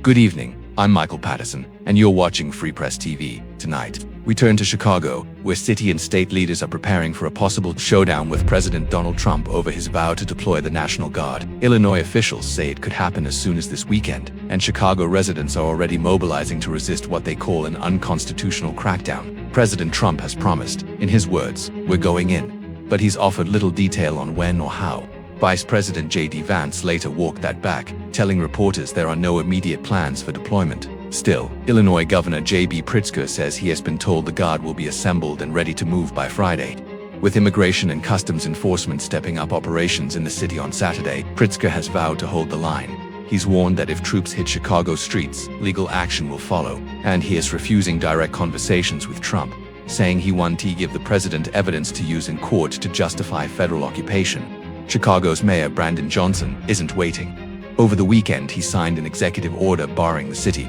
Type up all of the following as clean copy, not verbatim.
Good evening, I'm Michael Patterson, and you're watching Free Press TV. Tonight, we turn to Chicago, where city and state leaders are preparing for a possible showdown with President Donald Trump over his vow to deploy the National Guard. Illinois officials say it could happen as soon as this weekend, and Chicago residents are already mobilizing to resist what they call an unconstitutional crackdown. President Trump has promised, in his words, "We're going in," but he's offered little detail on when or how. Vice President J.D. Vance later walked that back, telling reporters there are no immediate plans for deployment. Still, Illinois Governor JB Pritzker says he has been told the Guard will be assembled and ready to move by Friday. With Immigration and Customs Enforcement stepping up operations in the city on Saturday, Pritzker has vowed to hold the line. He's warned that if troops hit Chicago streets, legal action will follow, and he is refusing direct conversations with Trump, saying he won't give the president evidence to use in court to justify federal occupation. Chicago's Mayor Brandon Johnson isn't waiting. Over the weekend, he signed an executive order barring the city's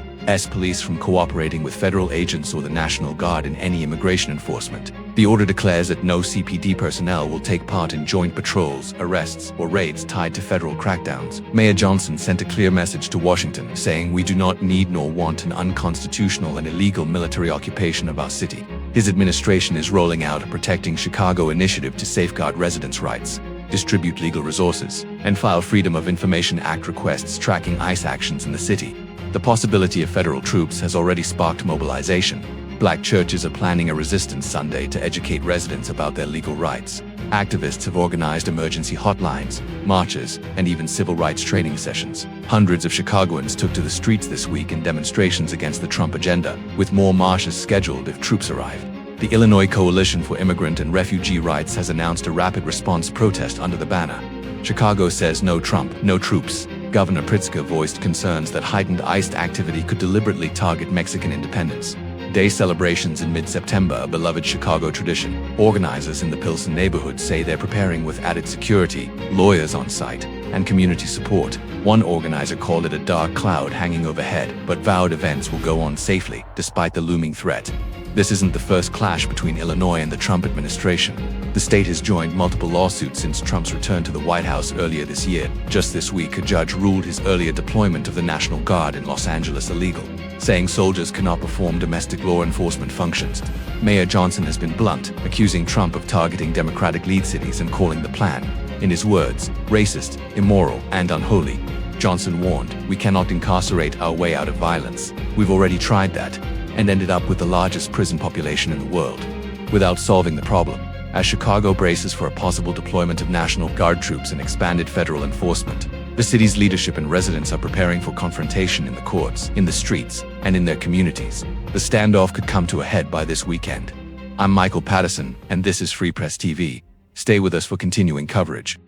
police from cooperating with federal agents or the National Guard in any immigration enforcement. The order declares that no CPD personnel will take part in joint patrols, arrests, or raids tied to federal crackdowns. Mayor Johnson sent a clear message to Washington, saying, "We do not need nor want an unconstitutional and illegal military occupation of our city." His administration is rolling out a Protecting Chicago initiative to safeguard residents' rights, distribute legal resources, and file Freedom of Information Act requests tracking ICE actions in the city. The possibility of federal troops has already sparked mobilization. Black churches are planning a resistance Sunday to educate residents about their legal rights. Activists have organized emergency hotlines, marches, and even civil rights training sessions. Hundreds of Chicagoans took to the streets this week in demonstrations against the Trump agenda, with more marches scheduled if troops arrive. The Illinois Coalition for Immigrant and Refugee Rights has announced a rapid response protest under the banner. Chicago says no Trump, no troops. Governor Pritzker voiced concerns that heightened ICE activity could deliberately target Mexican Independence Day celebrations in mid-September, a beloved Chicago tradition. Organizers in the Pilsen neighborhood say they're preparing with added security, lawyers on site, and community support. One organizer called it a dark cloud hanging overhead, but vowed events will go on safely, despite the looming threat. This isn't the first clash between Illinois and the Trump administration. The state has joined multiple lawsuits since Trump's return to the White House earlier this year. Just this week, a judge ruled his earlier deployment of the National Guard in Los Angeles illegal, saying soldiers cannot perform domestic law enforcement functions. Mayor Johnson has been blunt, accusing Trump of targeting Democratic lead cities and calling the plan, in his words, racist, immoral, and unholy. Johnson warned, "We cannot incarcerate our way out of violence. We've already tried that, and ended up with the largest prison population in the world, without solving the problem." As Chicago braces for a possible deployment of National Guard troops and expanded federal enforcement, the city's leadership and residents are preparing for confrontation in the courts, in the streets, and in their communities. The standoff could come to a head by this weekend. I'm Michael Patterson, and this is Free Press TV. Stay with us for continuing coverage.